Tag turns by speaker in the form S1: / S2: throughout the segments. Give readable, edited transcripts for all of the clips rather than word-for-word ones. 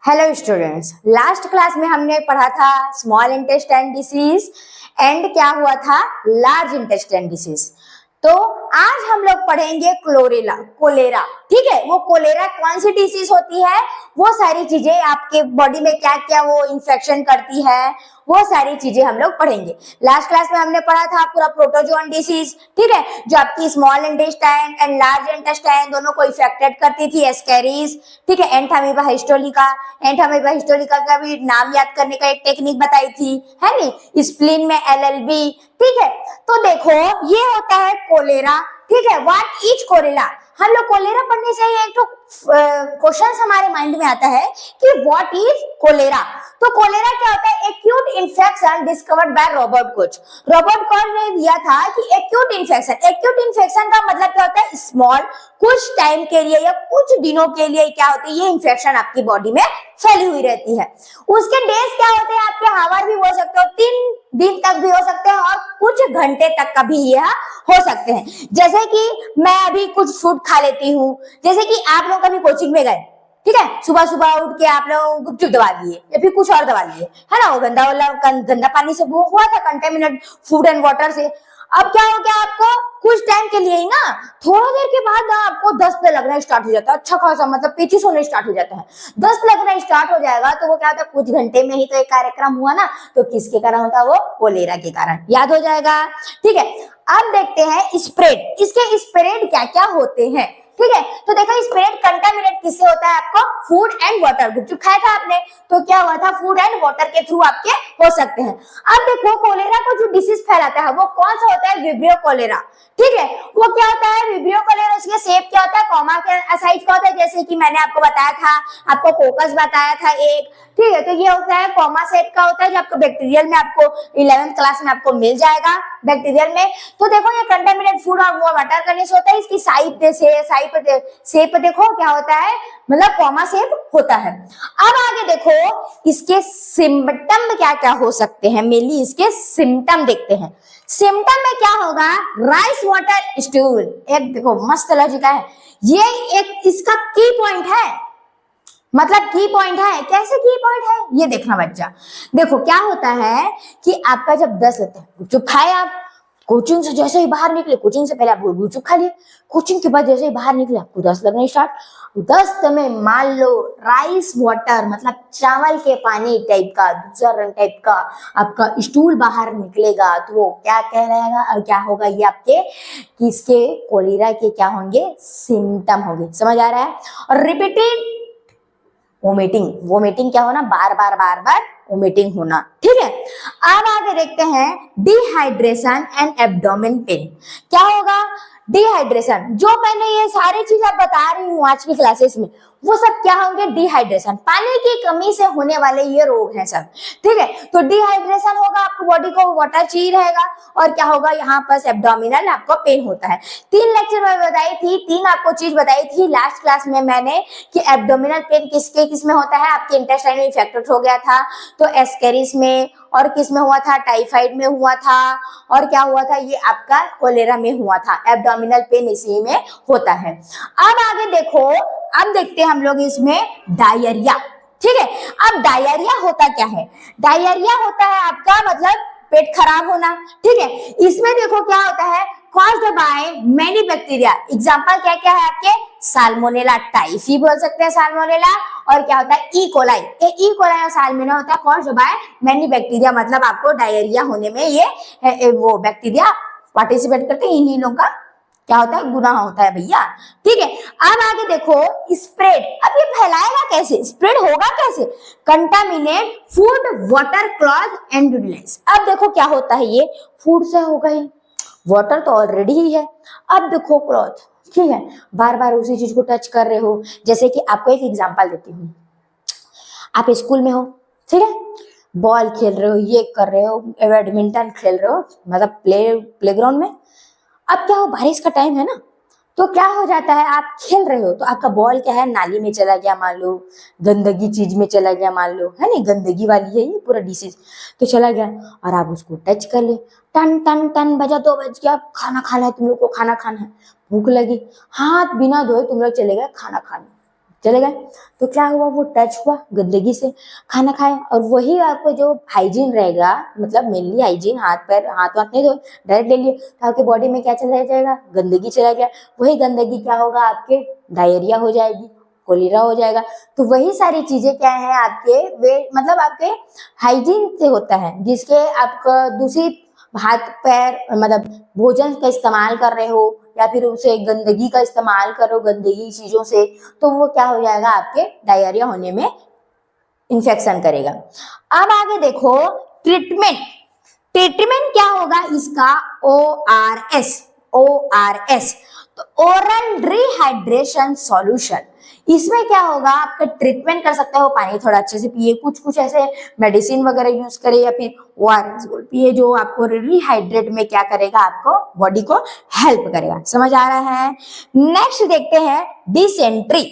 S1: Hello students, last class में हमने पढ़ा था स्मॉल इंटेस्टाइन डिसीज एंड क्या हुआ था लार्ज इंटेस्टाइन डिसीज। तो आज हम लोग पढ़ेंगे कोलेरा। ठीक है, वो कोलेरा कौन सी डिसीज होती है, वो सारी चीजें आपके बॉडी में क्या क्या वो इन्फेक्शन करती है, वो सारी चीजें हम लोग पढ़ेंगे। लास्ट क्लास में हमने पढ़ा था पूरा प्रोटोजोन डिसीज, ठीक है, जो आपकी small intestine and large intestine दोनों को इफेक्टेड करती थी, एस्केरिस, ठीक है, एंथामीबा हिस्टोलिका का भी नाम याद करने का एक टेक्निक बताई थी, है नी, स्प्लीन में एलएलबी, ठीक है। तो देखो ये होता है कोलेरा, ठीक है। What is cholera? हम लोग कोलेरा पढ़ने से ही एक तो क्वेश्चन हमारे माइंड में आता है कि व्हाट इज कोलेरा। तो कोलेरा क्या होता है? Acute infection discovered by Robert Koch. Robert Koch ने दिया था कि एक्यूट इन्फेक्शन का मतलब क्या होता है? स्मॉल कुछ टाइम के लिए या कुछ दिनों के लिए क्या होती है, ये इन्फेक्शन आपकी बॉडी में फैली हुई रहती है। उसके डेज क्या होते हैं आपके? हावर भी हो सकते हो, 3 दिन तक भी हो सकते हैं और कुछ घंटे तक का भी यह हो सकते हैं। जैसे कि मैं अभी कुछ फूड खा लेती हूँ, जैसे कि आप लोग कभी कोचिंग में गए, ठीक है, सुबह सुबह उठ के आप लोग गुपचुप दबा दिए या फिर कुछ और दबा लिए, है ना, वो गंदा पानी से वो हुआ था, कंटेमिनेट फूड एंड वाटर से। अब क्या हो गया आपको? कुछ टाइम के लिए ही ना, थोड़ा देर के बाद आपको दस्त लगना स्टार्ट हो जाता है, अच्छा खासा, मतलब पेचिश होने स्टार्ट हो जाता है, दस्त लगना स्टार्ट हो जाएगा। तो वो क्या होता है, कुछ घंटे में ही तो एक कार्यक्रम हुआ ना, तो किसके कारण होता है? वो कोलेरा के कारण, याद हो जाएगा, ठीक है। अब देखते हैं स्प्रेड, इसके स्प्रेड क्या क्या होते हैं, ठीक है। तो देखो स्प्रेड कंटामिनेट किससे होता है? आपको फूड एंड वाटर, गुपचुप खाया था आपने तो क्या हुआ था? फूड एंड वाटर के थ्रू आपके हो सकते हैं। अब देखो कोलेरा को जो डिसीज फैलाता है वो कौन सा होता है? विब्रियो कोलेरा, ठीक है। वो क्या होता है विब्रियो कोलेरा? उसका शेप क्या होता है? कॉमा के साइज का होता है, जैसे कि मैंने आपको बताया था, आपको कोकस बताया था एक, ठीक है। तो ये होता है कॉमा शेप का होता है, जो आपको बैक्टीरियल में आपको 11th क्लास में आपको मिल जाएगा बैक्टीरियल में। तो देखो ये कंटामिनेट फूड और वाटर करने से होता है, इसकी शेप देखो क्या होता है, मतलब कॉमा शेप होता है। अब आगे देखो इसके सिम्टम क्या क्या हो सकते हैं, मेनली इसके सिम्टम देखते हैं। सिम्टम में क्या होगा? राइस वाटर स्टूल, एक देखो मस्त लॉजिक है, ये एक इसका की पॉइंट है, मतलब की पॉइंट है। कैसे की पॉइंट है ये देखना बच्चा। देखो क्या होता है कि आपका जब दस्त लगता है, गुपचुप खाए आप, कोचिंग से जैसे ही बाहर निकले, कोचिंग से पहले आप गुपचुप खा लिए, कोचिंग के बाद जैसे ही बाहर निकले आपको दस्त लगना स्टार्ट, दस्त में मान लो राइस वाटर मतलब चावल के पानी टाइप का, दूसरा रंग टाइप का आपका स्टूल बाहर निकलेगा, तो वो क्या कह रहेगा और क्या होगा? ये आपके किसके? कोलेरा के क्या होंगे? सिम्टम होंगे। समझ आ रहा है? और रिपीटेड वोमिटिंग क्या होना? बार बार वोमिटिंग होना, ठीक है। अब आगे देखते हैं डिहाइड्रेशन एंड एब्डोमेन पेन। क्या होगा? डिहाइड्रेशन, जो मैंने ये सारी चीज आप बता रही हूँ आज की क्लासेस में, वो सब क्या होंगे? डिहाइड्रेशन, पानी की कमी से होने वाले ये रोग हैं सब, ठीक है। तो डिहाइड्रेशन होगा, आपको बॉडी को वाटर चाहिए रहेगा, और क्या होगा? यहाँ पर एब्डोमिनल आपको पेन होता है। 3 लेक्चर में बताई थी, 3 आपको चीज बताई थी लास्ट क्लास में मैंने कि एब्डोमिनल पेन किस में होता है? आपके इंटेस्टाइन में इफेक्टेड हो गया था तो एस्केरिस में, और किस में हुआ था? टाइफाइड में हुआ था, और क्या हुआ था? ये आपका कोलेरा में हुआ था। एब्डोमिनल पेन इसी में होता है। अब आगे देखो, अब देखते हैं हम लोग इसमें डायरिया, ठीक है। अब डायरिया होता क्या है? डायरिया होता है आपका मतलब पेट खराब होना, ठीक है। इसमें देखो क्या होता है? caused by many bacteria, example क्या क्या है आपके? साल्मोनेला टाइफी बोल सकते हैं, साल्मोनेला, और क्या होता है? ई कोलाई, ई कोलाई और साल्मोनेला होता है caused by many bacteria, मतलब आपको डायरिया होने में ये वो बैक्टीरिया पार्टिसिपेट करते हैं, इन्हीं लोगों का क्या होता है? गुनाह होता है भैया, ठीक है। अब आगे देखो स्प्रेड, अब ये फैलाएगा कैसे? स्प्रेड होगा कैसे? Contaminate food water cloth and urines. अब देखो क्या होता है, ये फूड से होगा ही, वाटर तो ऑलरेडी ही है, अब देखो क्लॉथ, ठीक है, बार बार उसी चीज को टच कर रहे हो। जैसे कि आपको एक एग्जांपल देती हूँ, आप स्कूल में हो, ठीक है, बॉल खेल रहे हो, ये कर रहे हो, बैडमिंटन खेल रहे हो, मतलब प्लेग्राउंड में। अब क्या हो, बारिश का टाइम है ना, तो क्या हो जाता है, आप खेल रहे हो तो आपका बॉल क्या है, नाली में चला गया मान लो, गंदगी चीज में चला गया मान लो, है नहीं, गंदगी वाली है ये पूरा डिसीज, तो चला गया और आप उसको टच कर ले, टन टन टन बजा, 2 बज गया, खाना खाना है तुम लोग को, खाना खाना है, भूख लगी, हाथ बिना धोए तुम लोग चले गए खाना खाने, चले गए। तो क्या हुआ, वो टच हुआ गंदगी से, खाना खाया, और वही आपको जो हाइजीन रहेगा, मतलब मेनली हाइजीन, हाथ पैर, हाथ नहीं धोए, डायरेक्ट ले लिए, तो आपके बॉडी में क्या चला जाएगा, गंदगी चला गया। वही गंदगी क्या होगा, आपके डायरिया हो जाएगी, कोलेरा हो जाएगा। तो वही सारी चीजें क्या है आपके, वे मतलब आपके हाइजीन से होता है, जिसके आपका दूषित हाथ पैर, मतलब भोजन का इस्तेमाल कर रहे हो या फिर उसे गंदगी का इस्तेमाल करो, गंदगी चीजों से, तो वो क्या हो जाएगा, आपके डायरिया होने में इन्फेक्शन करेगा। अब आगे देखो ट्रीटमेंट। ट्रीटमेंट क्या होगा इसका, ORS। ORS तो ओरल रिहाइड्रेशन सॉल्यूशन। इसमें क्या होगा, आपका ट्रीटमेंट कर सकते हो, पानी थोड़ा अच्छे से पिए, कुछ ऐसे मेडिसिन वगैरह यूज करे या फिर ORS पिए, जो आपको रिहाइड्रेट में क्या करेगा, आपको बॉडी को हेल्प करेगा। समझ आ रहा है। नेक्स्ट देखते हैं डिसेंट्री।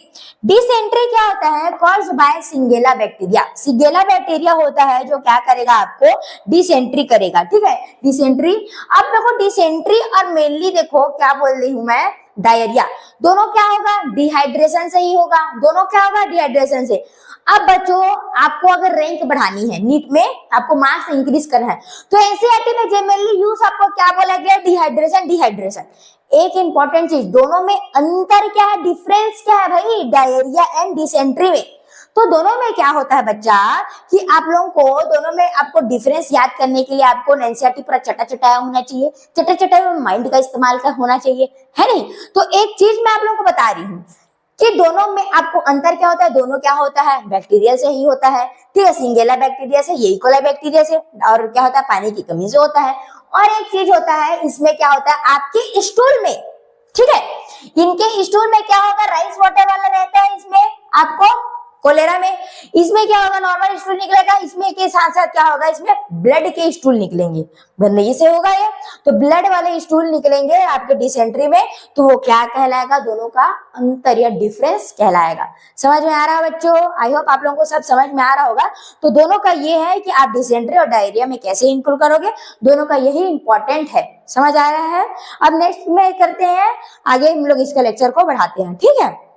S1: डिसेंट्री क्या होता है, कॉज्ड बाय सिंगेला बैक्टीरिया। सिंगेला बैक्टीरिया होता है जो क्या करेगा, आपको डिसेंट्री करेगा। ठीक है, डिसेंट्री। अब देखो डिसेंट्री और मेनली देखो क्या बोल रही हूं मैं, डायरिया, दोनों क्या होगा, डिहाइड्रेशन से ही होगा। दोनों क्या होगा, डिहाइड्रेशन से। अब बच्चों, आपको अगर रैंक बढ़ानी है नीट में, आपको मार्क्स इंक्रीज करना है, तो एनसीईआरटी में जनरली यूज आपको क्या बोला गया, डिहाइड्रेशन। डिहाइड्रेशन एक इंपॉर्टेंट चीज, दोनों में अंतर क्या है, डिफरेंस क्या है भाई, डायरिया एंड डिसेंट्री में। तो दोनों में क्या होता है बच्चा, कि आप लोगों को दोनों में आपको डिफरेंस याद करने के लिए आपको एनसीईआरटी पर चटा चटाया होना चाहिए, चटा चटाया माइंड का इस्तेमाल का होना चाहिए, है नहीं। तो एक चीज मैं आप लोगों को बता रही हूँ कि दोनों में आपको अंतर क्या होता है, दोनों क्या होता है, बैक्टीरिया से ही होता है। ठीक है, सिंगेला बैक्टीरिया से, यही कोलाई बैक्टीरिया से, और क्या होता है, पानी की कमी से होता है। और एक चीज होता है, इसमें क्या होता है, आपके स्टूल में, ठीक है, इनके स्टूल में क्या होगा, राइस वाटर वाला रहता है, इसमें आपको कोलेरा में। इसमें क्या होगा, नॉर्मल स्टूल निकलेगा, इसमें के साथ साथ क्या होगा, इसमें ब्लड के स्टूल निकलेंगे, गंदगी से होगा ये, तो ब्लड वाले स्टूल निकलेंगे आपके डिसेंट्री में, तो वो क्या कहलाएगा, दोनों का अंतर या डिफरेंस कहलाएगा। समझ में आ रहा है बच्चों, आई होप आप लोगों को सब समझ में आ रहा होगा। तो दोनों का ये है कि आप डिसेंट्री और डायरिया में कैसे इंक्लूड करोगे, दोनों का यही इंपॉर्टेंट है। समझ आ रहा है। अब नेक्स्ट में करते हैं आगे, हम लोग इसका लेक्चर को बढ़ाते हैं, ठीक है।